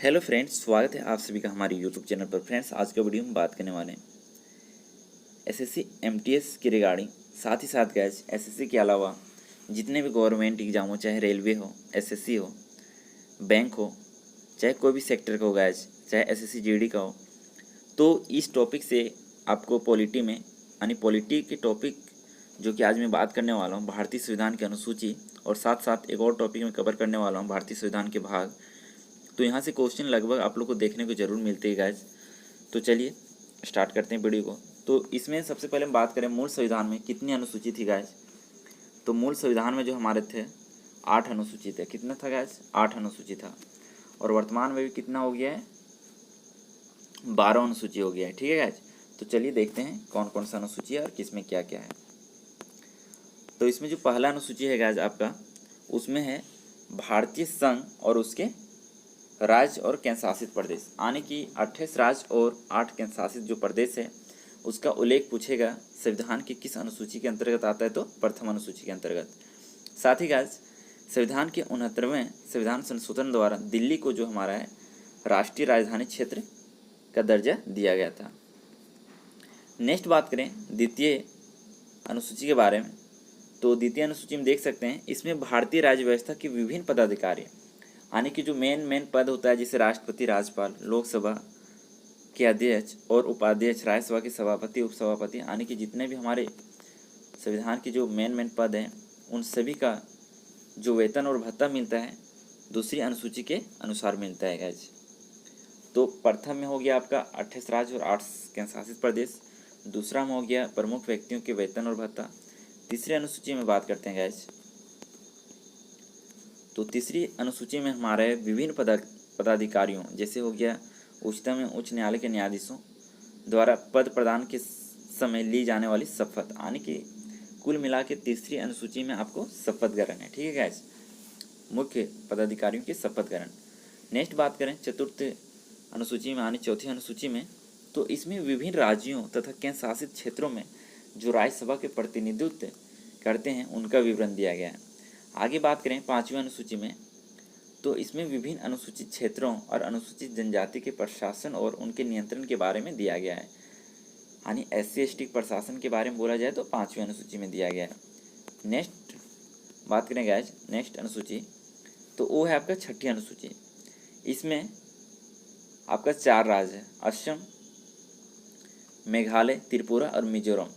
Hello friends, स्वागत है आप सभी का हमारे यूट्यूब चैनल पर। फ्रेंड्स, आज का वीडियो में बात करने वाले हैं एसएससी एमटीएस की रिगार्डिंग। साथ ही साथ गैस एसएससी के अलावा जितने भी गवर्नमेंट एग्जाम हो, चाहे रेलवे हो, एसएससी हो, बैंक हो, चाहे कोई भी सेक्टर का हो गैस, चाहे एसएससी जीडी का हो, तो इस टॉपिक से आपको पॉलिटी में यानी पॉलिटी के टॉपिक जो कि आज मैं बात करने वाला हूँ, भारतीय संविधान की अनुसूची, और साथ साथ एक और टॉपिक में कवर करने वाला हूँ, भारतीय संविधान के भाग। तो यहाँ से क्वेश्चन लगभग आप लोग को देखने को जरूर मिलते हैं गाइज। तो चलिए स्टार्ट करते हैं वीडियो को। तो इसमें सबसे पहले हम बात करें मूल संविधान में कितनी अनुसूची थी गाइज। तो मूल संविधान में जो हमारे थे 8 अनुसूची थे। कितना था गाइज? 8 अनुसूची था। और वर्तमान में भी कितना हो गया है? 12 अनुसूची हो गया है। ठीक है गाइज। तो चलिए देखते हैं कौन कौन सा अनुसूची है और किसमें क्या क्या है। तो इसमें जो पहला अनुसूची है गाइज आपका, उसमें है भारतीय संघ और उसके राज्य और केंद्र शासित प्रदेश, यानी कि 28 राज्य और 8 केंद्र शासित जो प्रदेश है उसका उल्लेख पूछेगा संविधान की किस अनुसूची के अंतर्गत आता है, तो प्रथम अनुसूची के अंतर्गत। साथ ही गाइस संविधान के 69वें संविधान संशोधन द्वारा दिल्ली को जो हमारा है राष्ट्रीय राजधानी क्षेत्र का दर्जा दिया गया था। नेक्स्ट बात करें द्वितीय अनुसूची के बारे में। तो द्वितीय अनुसूची में देख सकते हैं इसमें भारतीय राज्य व्यवस्था के विभिन्न पदाधिकारी, यानी कि जो मेन पद होता है, जैसे राष्ट्रपति, राज्यपाल, लोकसभा के अध्यक्ष और उपाध्यक्ष, राज्यसभा के सभापति, उपसभापति, यानी कि जितने भी हमारे संविधान के जो मेन पद हैं उन सभी का जो वेतन और भत्ता मिलता है दूसरी अनुसूची के अनुसार मिलता है गाइज। तो प्रथम में हो गया आपका 28 राज्य और 8 केंद्र शासित प्रदेश। दूसरा में हो गया प्रमुख व्यक्तियों के वेतन और भत्ता। तीसरी अनुसूची में बात करते हैं गाइज। तो तीसरी अनुसूची में हमारे विभिन्न पदाधिकारियों, जैसे हो गया उच्चतम एवं उच्च न्यायालय के न्यायाधीशों द्वारा पद प्रदान के समय ली जाने वाली शपथ, यानी कि कुल मिला के तीसरी अनुसूची में आपको शपथ ग्रहण है। ठीक है गाइस, मुख्य पदाधिकारियों के शपथ ग्रहण। नेक्स्ट बात करें चतुर्थ अनुसूची में, यानी चौथी अनुसूची में, तो इसमें विभिन्न राज्यों तथा केंद्र शासित क्षेत्रों में जो राज्यसभा के प्रतिनिधित्व करते हैं उनका विवरण दिया गया है। आगे बात करें पांचवी अनुसूची में, तो इसमें विभिन्न अनुसूचित क्षेत्रों और अनुसूचित जनजाति के प्रशासन और उनके नियंत्रण के बारे में दिया गया है, यानी SC/ST प्रशासन के बारे में बोला जाए तो पांचवी अनुसूची में दिया गया है। नेक्स्ट बात करें गाइज नेक्स्ट अनुसूची, तो वो है आपका छठी अनुसूची। इसमें आपका 4 राज्य है, असम, मेघालय, त्रिपुरा और मिजोरम।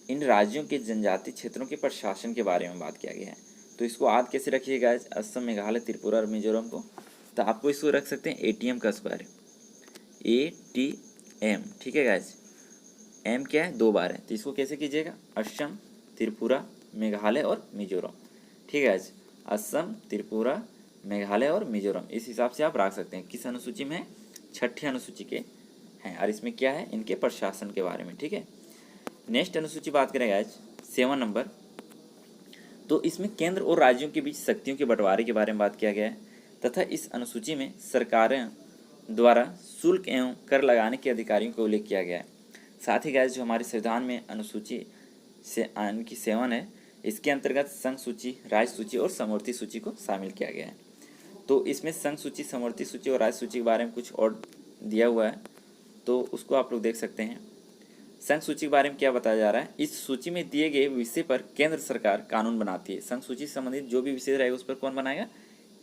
इन राज्यों के जनजाति क्षेत्रों के प्रशासन के बारे में बात किया गया है। तो इसको याद कैसे रखिएगा, असम, मेघालय, त्रिपुरा और मिजोरम को? तो आपको इसको रख सकते हैं ATM का स्क्वायर, ATM। ठीक है गाइज, M क्या है? 2 बार है, तो इसको कैसे कीजिएगा? असम, त्रिपुरा, मेघालय और मिजोरम। ठीक है गाइज, असम, त्रिपुरा, मेघालय और मिजोरम, इस हिसाब से आप रख सकते हैं। किस अनुसूची में? छठी अनुसूची के हैं, और इसमें क्या है? इनके प्रशासन के बारे में। ठीक है। नेक्स्ट अनुसूची बात करें गाइज 7 नंबर, तो इसमें केंद्र और राज्यों के बीच शक्तियों के बंटवारे के बारे में बात किया गया है, तथा इस अनुसूची में सरकारें द्वारा शुल्क एवं कर लगाने के अधिकारियों का उल्लेख किया गया है। साथ ही गाइस जो हमारे संविधान में अनुसूची से की 7 है, इसके अंतर्गत संघ सूची, राज्य सूची और समवर्ती सूची को शामिल किया गया है। तो इसमें संघ सूची, समवर्ती सूची और राज्य सूची के बारे में कुछ और दिया हुआ है, तो उसको आप लोग देख सकते हैं। संघ सूची के बारे में क्या बताया जा रहा है? इस सूची में दिए गए विषय पर केंद्र सरकार कानून बनाती है। संघ सूची से संबंधित जो भी विषय रहेगा उस पर कौन बनाएगा?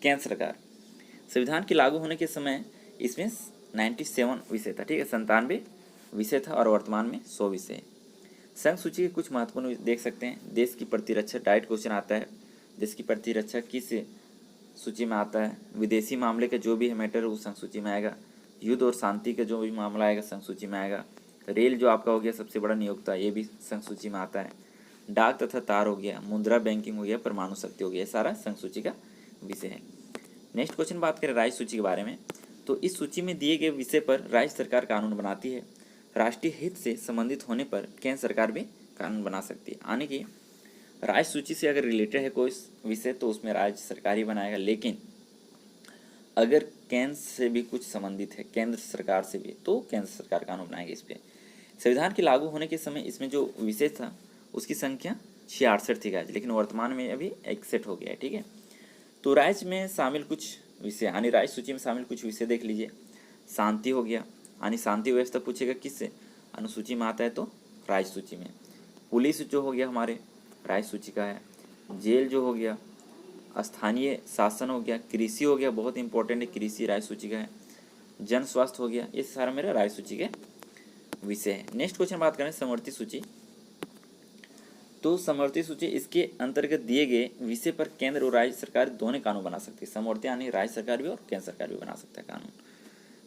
केंद्र सरकार। संविधान के लागू होने के समय इसमें 97 विषय था। ठीक है, 97 विषय था, और वर्तमान में 100 विषय। संघ सूची के कुछ महत्वपूर्ण देख सकते हैं। देश की प्रतिरक्षा, डायरेक्ट क्वेश्चन आता है, देश की प्रतिरक्षा किस सूची में आता है? विदेशी मामले का जो भी है मैटर वो संघ सूची में आएगा। युद्ध और शांति का जो भी मामला आएगा संघ सूची में आएगा। रेल जो आपका हो गया सबसे बड़ा नियोक्ता, ये भी संघ सूची में आता है। डाक तथा तार हो गया, मुद्रा बैंकिंग हो गया, परमाणु शक्ति हो गया, सारा संघ सूची का विषय है। नेक्स्ट क्वेश्चन बात करें राज्य सूची के बारे में, तो इस सूची में दिए गए विषय पर राज्य सरकार कानून बनाती है। राष्ट्रीय हित से संबंधित होने पर केंद्र सरकार भी कानून बना सकती है, यानी कि राज्य सूची से अगर रिलेटेड है कोई विषय तो उसमें राज्य सरकार ही बनाएगा, लेकिन अगर केंद्र से भी कुछ संबंधित है, केंद्र सरकार से भी, तो केंद्र सरकार कानून बनाएगी इस पर। संविधान के लागू होने के समय इसमें जो विषय था उसकी संख्या 66 थी गाइस, लेकिन वर्तमान में अभी 61 हो गया है। ठीक है, तो राज्य में शामिल कुछ विषय, यानी राज्य सूची में शामिल कुछ विषय देख लीजिए। शांति हो गया, यानी शांति व्यवस्था पूछेगा किससे, अनुसूची में आता है तो राज्य सूची में। पुलिस जो हो गया हमारे राज्य सूची का है। जेल जो हो गया, स्थानीय शासन हो गया, कृषि हो गया, बहुत इंपॉर्टेंट है, कृषि राज्य सूची का है। जन स्वास्थ्य हो गया, ये सारा मेरा राज्य सूची के विषय है। नेक्स्ट क्वेश्चन बात करें समवर्ती सूची। तो समवर्ती सूची इसके अंतर्गत दिए गए विषय पर केंद्र और राज्य सरकार दोनों कानून बना सकती है। समवर्ती यानी राज्य सरकार भी और केंद्र सरकार भी बना सकता है कानून,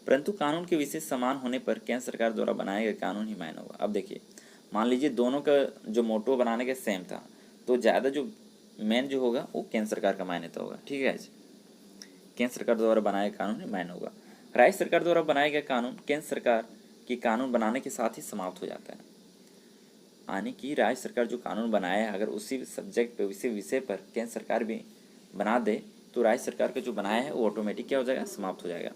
परंतु कानून के विषय समान होने पर केंद्र सरकार द्वारा बनाए गए कानून ही मान्य होगा। अब देखिए, मान लीजिए दोनों का जो मोटो बनाने का सेम था, तो ज़्यादा जो मेन जो होगा वो केंद्र सरकार का मान्यता होगा। ठीक है, केंद्र सरकार द्वारा बनाया कानून ही मान्य होगा। राज्य सरकार द्वारा बनाया गया कानून केंद्र सरकार की कानून बनाने के साथ ही समाप्त हो जाता है। यानी कि राज्य सरकार जो कानून बनाया है, अगर उसी सब्जेक्ट पे उसी विषय पर केंद्र सरकार भी बना दे तो राज्य सरकार का जो बनाया है वो ऑटोमेटिक क्या हो जाएगा, समाप्त हो जाएगा।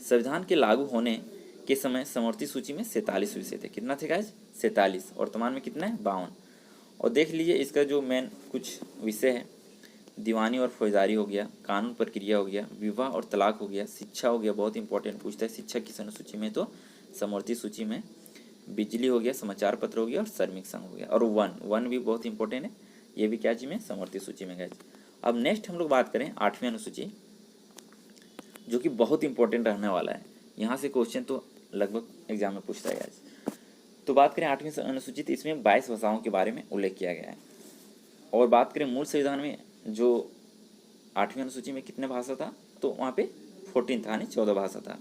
संविधान के लागू होने के समय समवर्ती सूची में 47 विषय थे। कितना थे गाइस, 47। वर्तमान में कितना है, 52। और देख लीजिए इसका जो मेन कुछ विषय है, दीवानी और फौजदारी हो गया, कानून प्रक्रिया हो गया, विवाह और तलाक हो गया, शिक्षा हो गया, बहुत इंपॉर्टेंट पूछता है शिक्षा किस अनुसूची में, तो समवर्ती सूची में। बिजली हो गया, समाचार पत्र हो गया और श्रमिक संघ हो गया। और वन भी बहुत इंपॉर्टेंट है, ये भी क्या जी में, समवर्ती सूची में गाइस। अब नेक्स्ट हम लोग बात करें 8वीं अनुसूची, जो कि बहुत इंपॉर्टेंट रहने वाला है। यहाँ से क्वेश्चन तो लगभग एग्जाम में पूछता है गाइस। तो बात करें 8वीं अनुसूची, तो इसमें 22 भाषाओं के बारे में उल्लेख किया गया है। और बात करें मूल संविधान में जो 8वीं अनुसूची में कितने भाषा था, तो वहाँ पे 14 था, यानी 14 भाषा था।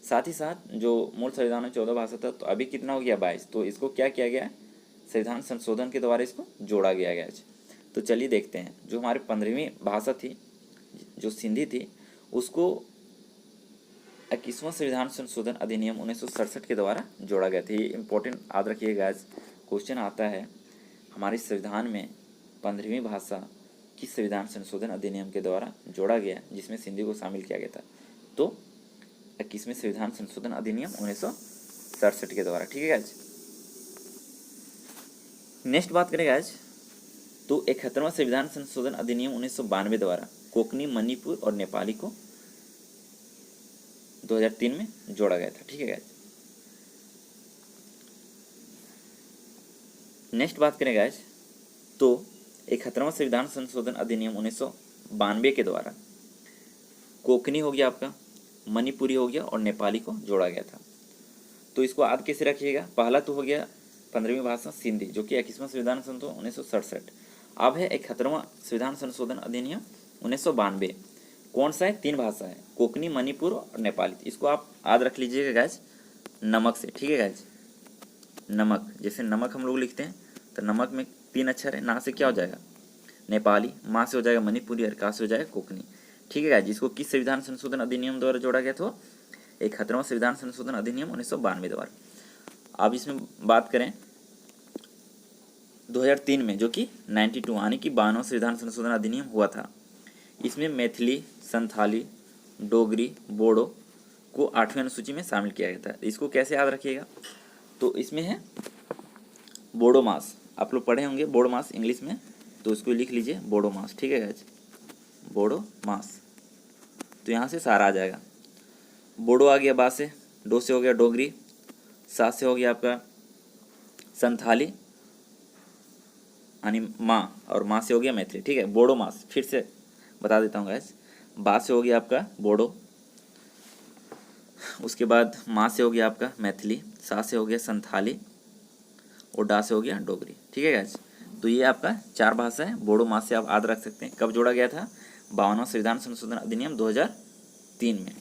साथ ही साथ जो मूल संविधान में 14 भाषा था, तो अभी कितना हो गया, 22। तो इसको क्या किया गया, संविधान संशोधन के द्वारा इसको जोड़ा गया गया। तो चलिए देखते हैं, जो हमारे 15वीं भाषा थी जो सिंधी थी, उसको 21वां संविधान संशोधन अधिनियम 1967 के द्वारा जोड़ा गया था। ये इंपॉर्टेंट याद रखिएगा, क्वेश्चन आता है हमारे संविधान में 15वीं भाषा किस संविधान संशोधन अधिनियम के द्वारा जोड़ा गया, जिसमें सिंधी को शामिल किया गया था, तो 21वें संविधान संशोधन अधिनियम 1967 के द्वारा। ठीक है गाइज। नेक्स्ट बात करें गाइज, तो 71वां संविधान संशोधन अधिनियम 1992 द्वारा कोंकणी, मणिपुर और नेपाली को 2003 में जोड़ा गया था। ठीक है गाइज। नेक्स्ट बात करें गाइज, तो 71वां संविधान संशोधन अधिनियम 1992 के द्वारा कोंकणी हो गया आपका, मणिपुरी हो गया और नेपाली को जोड़ा गया था। तो इसको याद कैसे रखिएगा, पहला तो हो गया 15वीं भाषा सिंधी, जो कि 21वां संविधान संशोधन 1967। अब है 71वां संविधान संशोधन अधिनियम 1992। कौन सा है, 3 भाषा है, कोंकणी, मणिपुर और नेपाली। इसको आप याद रख लीजिएगा गाइज नमक से। ठीक है गाइज, नमक, जैसे नमक हम लोग लिखते हैं तो नमक में 3 अक्षर है, ना से क्या हो जाएगा, नेपाली, माँ से हो जाएगा मणिपुरी और का से हो जाएगा कोंकणी। ठीक है गाइज। जिसको किस संविधान संशोधन अधिनियम द्वारा जोड़ा गया था, 71वां संविधान संशोधन अधिनियम 1992 द्वारा। अब इसमें बात करें 2003 में, जो कि 92 यानी कि 92वां संविधान संशोधन अधिनियम हुआ था। इसमें मैथिली, संथाली, डोगरी, बोडो को 8वीं अनुसूची में शामिल किया गया था। इसको कैसे याद रखिएगा, तो इसमें है बोडो मास, आप लोग पढ़े होंगे बोडो मास इंग्लिश में, तो इसको लिख लीजिए बोडो मास। ठीक है गाइज, बोडो मास। तो यहाँ से सारा आ जाएगा। बोडो आ गया बा से, डो से हो गया डोगरी, सा से हो गया आपका संथाली यानी माँ, और माँ से हो गया मैथिली। ठीक है, बोडो मास फिर से बता देता हूँ गाइस। बा से हो गया आपका बोडो, उसके बाद माँ से हो गया आपका मैथिली, सा से हो गया संथाली और डा से हो गया डोगरी। ठीक है गाइस। तो ये आपका 4 भाषा है। बोडो मास से आप याद रख सकते हैं। कब जोड़ा गया था, 52वां संविधान संशोधन अधिनियम 2003 में।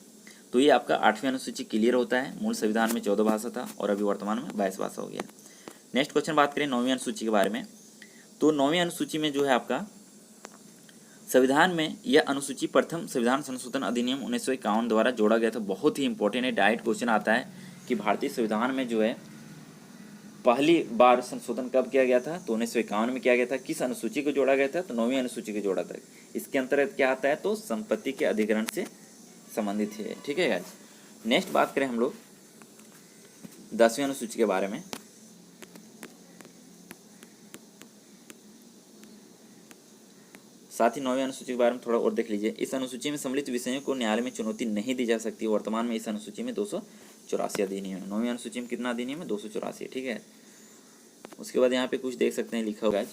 तो ये आपका 8वीं अनुसूची क्लियर होता है। मूल संविधान में 14 भाषा था और अभी वर्तमान में 22 भाषा हो गया। नेक्स्ट क्वेश्चन बात करें 9वीं अनुसूची के बारे में। तो 9वीं अनुसूची में जो है आपका संविधान में यह अनुसूची प्रथम संविधान संशोधन अधिनियम 1951 द्वारा जोड़ा गया था। बहुत ही इंपॉर्टेंट है, डायरेक्ट क्वेश्चन आता है कि भारतीय संविधान में जो है पहली बार संशोधन कब किया गया था, तो 1951 में किया गया था। किस अनुसूची को जोड़ा गया था, तो 9वीं अनुसूची को जोड़ा था। इसके अंतर्गत क्या आता है, तो संपत्ति के अधिग्रहण से संबंधित है। ठीक है गाइस। नेक्स्ट बात करें हम लोग 10वीं अनुसूची के बारे में। साथ ही 9वीं अनुसूची के बारे में थोड़ा और देख लीजिए। इस अनुसूची में सम्मिलित विषयों को न्यायालय में चुनौती नहीं दी जा सकती। वर्तमान में इस अनुसूची में 284 अधिनियम है। 9वीं अनुसूची में कितना अधिनियम है? 284, ठीक है। उसके बाद यहाँ पे कुछ देख सकते हैं लिखा होगा।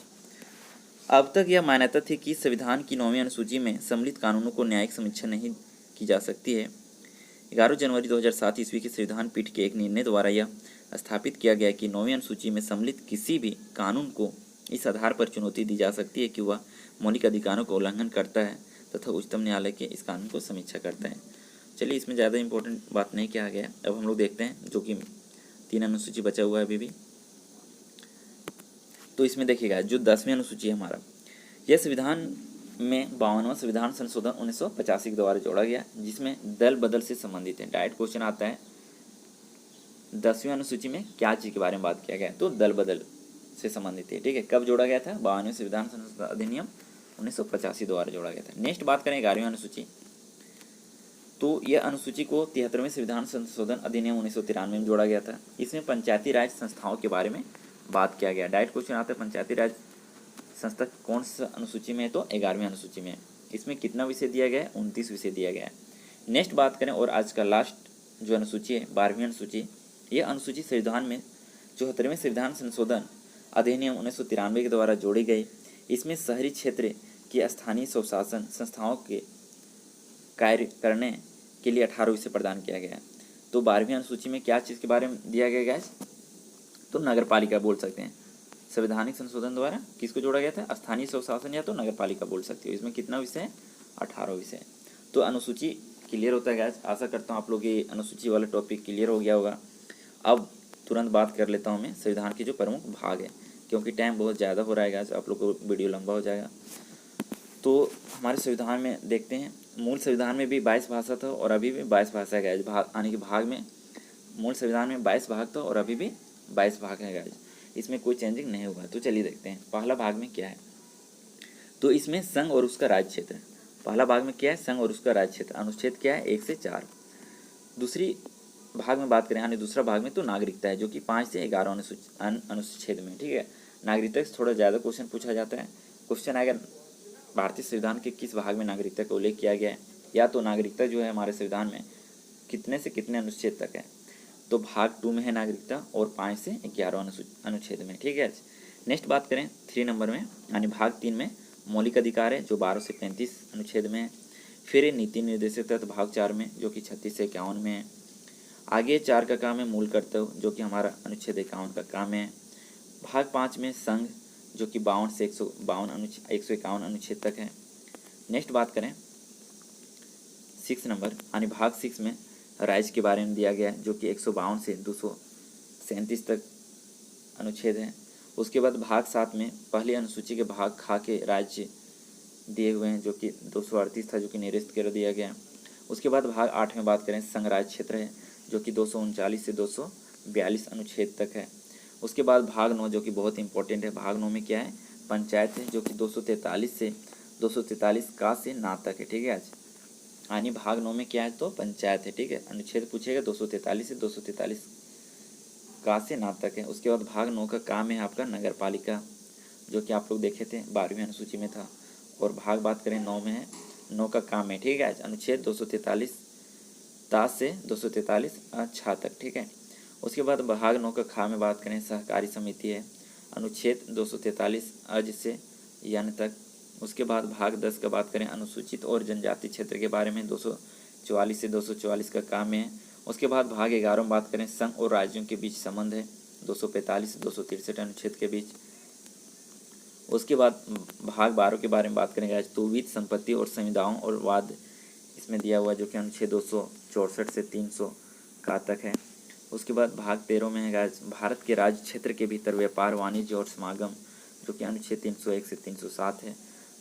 अब तक यह मान्यता थी कि संविधान की 9वीं अनुसूची में सम्मिलित कानूनों को न्यायिक समीक्षा नहीं की जा सकती है। 11 जनवरी 2007 ईस्वी की संविधान पीठ के एक निर्णय द्वारा यह स्थापित किया गया कि 9वीं अनुसूची में सम्मिलित किसी भी कानून को इस आधार पर चुनौती दी जा सकती है कि वह मौलिक अधिकारों का उल्लंघन करता है तथा उच्चतम न्यायालय के इस कानून को समीक्षा करता है। चलिए, इसमें ज़्यादा इंपॉर्टेंट बात नहीं किया गया। अब हम लोग देखते हैं, जो कि 3 अनुसूची बचा हुआ है अभी भी। तो इसमें देखिएगा, जो 10वीं अनुसूची है हमारा, यह संविधान में 52वां संविधान संशोधन 1985 के द्वारा जोड़ा गया, जिसमें दल बदल से संबंधित है। डायरेक्ट क्वेश्चन आता है, 10वीं अनुसूची में क्या चीज़ के बारे में बात किया गया? तो दल बदल से संबंधित है, ठीक है। कब जोड़ा गया था? 52वें संविधान संशोधन अधिनियम 1985 द्वारा जोड़ा गया था। नेक्स्ट बात करें 11वीं अनुसूची, तो यह अनुसूची को 73वें संविधान संशोधन अधिनियम 1993 में जोड़ा गया था। इसमें पंचायती राज संस्थाओं के बारे में बात किया गया। डायरेक्ट क्वेश्चन आता है, पंचायती राज संस्था कौन सा अनुसूची में है? तो 11वीं अनुसूची में। इसमें कितना विषय दिया गया है? 29 विषय दिया गया है। नेक्स्ट बात करें, और आज का लास्ट जो अनुसूची है, 12वीं अनुसूची, यह अनुसूची संविधान में 74वें संविधान संशोधन अधिनियम 1993 के द्वारा जोड़ी गई। इसमें शहरी क्षेत्र की स्थानीय स्वशासन संस्थाओं के कार्य करने के लिए 18 विषय प्रदान किया गया है। तो 12वीं अनुसूची में क्या चीज़ के बारे में दिया गया गैस? तो नगर पालिका बोल सकते हैं। संवैधानिक संशोधन द्वारा किसको जोड़ा गया था? स्थानीय स्वशासन या तो नगर पालिका बोल सकते हो। इसमें कितना विषय है? 18 विषय। तो अनुसूची क्लियर होता है गैस। आशा करता हूँ आप लोग ये अनुसूची वाला टॉपिक क्लियर हो गया होगा। अब तुरंत बात कर लेता हूँ मैं संविधान के जो प्रमुख भाग है, क्योंकि टाइम बहुत ज़्यादा हो रहा है गैस, आप लोग को वीडियो लंबा हो जाएगा। तो हमारे संविधान में देखते हैं, मूल संविधान में भी 22 भाषा था और अभी भी 22 भाषा है गैस। यानी कि भाग में, मूल संविधान में 22 भाग था और अभी भी 22 भाग है गैस। इसमें कोई चेंजिंग नहीं हुआ। तो चलिए देखते हैं पहला भाग में क्या है। तो इसमें संघ और उसका राज्य क्षेत्र। पहला भाग में क्या है? संघ और उसका राज्य क्षेत्र। अनुच्छेद क्या है? 1 से 4। दूसरी भाग में बात करें, यानी दूसरा भाग में, तो नागरिकता है, जो कि 5 से 11 अनुच्छेद में, ठीक है। नागरिकता से थोड़ा ज़्यादा क्वेश्चन पूछा जाता है। क्वेश्चन आएगा भारतीय संविधान के किस भाग में नागरिकता का उल्लेख किया गया है, या तो नागरिकता जो है हमारे संविधान में कितने से कितने अनुच्छेद तक है। तो भाग 2 में है नागरिकता और 5 से 11 अनुच्छेद में, ठीक है। नेक्स्ट बात करें 3 नंबर में, यानी भाग 3 में मौलिक अधिकार है, जो 12 से 35 अनुच्छेद में है। फिर नीति निर्देशक तत्व भाग 4 में, जो कि 36 से 51 में है। आगे 4 का काम है मूल कर्तव्य, जो कि हमारा अनुच्छेद 51 का काम है। भाग 5 में संघ, जो कि 52 से 151 अनुच्छेद तक है। नेक्स्ट बात करें 6 नंबर, यानी भाग 6 में राज्य के बारे में दिया गया है, जो कि 152 से 237 तक अनुच्छेद है। उसके बाद भाग 7 में पहली अनुसूची के भाग खा के राज्य दिए हुए हैं, जो कि 238 था, जो कि निरस्त कर दिया गया। उसके बाद भाग 8 में बात करें, संघ राज्य क्षेत्र है, जो कि 239 से 242 अनुच्छेद तक है। उसके बाद भाग 9, जो कि बहुत इंपॉर्टेंट है। भाग 9 में क्या है? पंचायत है, जो कि 243 से 243 का से ना तक है, ठीक है। आज यानी भाग 9 में क्या है? तो पंचायत है, ठीक है। अनुच्छेद पूछेगा 243 से 243 का से ना तक है। उसके बाद भाग 9 का काम है आपका नगर पालिका, जो कि आप लोग देखे थे 12वीं अनुसूची में था। और भाग बात करें 9 में है, 9 का काम है, ठीक है। अनुच्छेद 243 ता से 243 छा तक, ठीक है। उसके बाद भाग 9 का खा में बात करें, सहकारी समिति है, अनुच्छेद 243 अज से यन तक। उसके बाद भाग 10 का बात करें, अनुसूचित और जनजाति क्षेत्र के बारे में, 244 से 244 का काम है। उसके बाद भाग 11 में बात करें, संघ और राज्यों के बीच संबंध है, 245 से 263 अनुच्छेद के बीच। उसके बाद भाग 12 के बारे में बात करेंगे, तो वित्त संपत्ति और संविदाओं और वाद इसमें दिया हुआ, जो कि अनुच्छेद 264 से 300 का तक है। उसके बाद भाग 13 में है भारत के राज्य क्षेत्र के भीतर व्यापार, वाणिज्य और समागम, जो कि अनुच्छेद 301 से 307 है।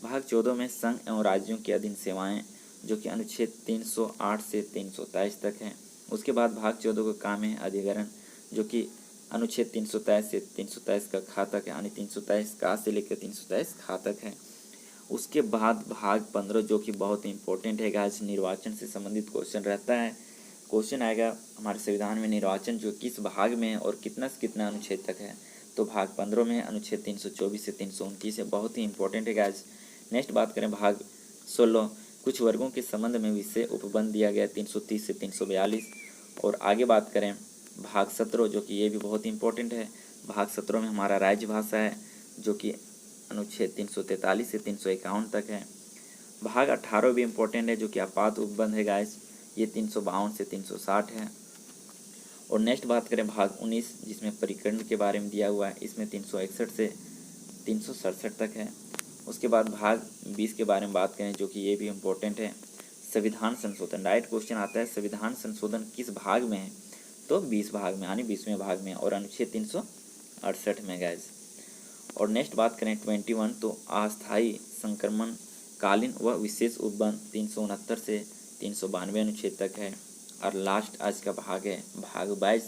भाग 14 में संघ एवं राज्यों के अधीन सेवाएं, जो कि अनुच्छेद 308 से 323 तक है। उसके बाद भाग 14 का काम है अधिग्रहण, जो कि अनुच्छेद 323 से 323 का खा तक है, यानी 323 का से लेकर 323 खा तक है। उसके बाद भाग 15, जो कि बहुत इंपॉर्टेंट है गाइस, निर्वाचन से संबंधित क्वेश्चन रहता है। क्वेश्चन आएगा हमारे संविधान में निर्वाचन जो किस भाग में है और कितना से कितना अनुच्छेद तक है। तो भाग 15 में अनुच्छेद 324 से 329 है, बहुत ही इंपॉर्टेंट है गाइस। नेक्स्ट बात करें भाग 16, कुछ वर्गों के संबंध में विषय उपबंध दिया गया 330 से 342। और आगे बात करें भाग 17, जो कि ये भी बहुत इंपॉर्टेंट है। भाग 17 में हमारा राज्य भाषा है, जो कि अनुच्छेद 343 से 351 तक है। भाग 18 भी इम्पोर्टेंट है, जो कि आपात उपबंध है गाइस, ये 352 से 360 है। और नेक्स्ट बात करें भाग 19, जिसमें परिकरण के बारे में दिया हुआ है, इसमें 361 से 367 तक है। उसके बाद भाग 20 के बारे में बात करें, जो कि ये भी इम्पोर्टेंट है, संविधान संशोधन। डायरेक्ट क्वेश्चन आता है संविधान संशोधन किस भाग में है, तो 20 भाग में यानी 20वें भाग में और अनुच्छेद 368 में गाइस। और नेक्स्ट बात करें 21, तो अस्थायी संक्रमण कालीन व विशेष उपबंध 369 से 392 अनुच्छेद तक है। और लास्ट आज का भाग है भाग 22,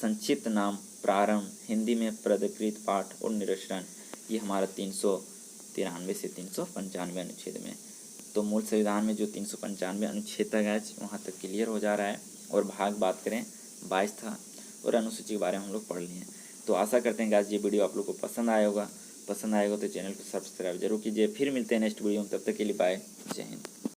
संक्षिप्त नाम प्रारंभ, हिंदी में पदकृत पाठ और निरसन, ये हमारा 393 से 395 अनुच्छेद में। तो मूल संविधान में जो 395 अनुच्छेद तक है वहाँ तक क्लियर हो जा रहा है। और भाग बात करें 22 था, और अनुसूची के बारे में हम लोग पढ़ लिए। तो आशा करते हैं गाइस ये वीडियो आप लोग को पसंद आएगा तो चैनल को सब्सक्राइब जरूर कीजिए। फिर मिलते हैं नेक्स्ट वीडियो में, तब तक के लिए बाय, जय हिंद।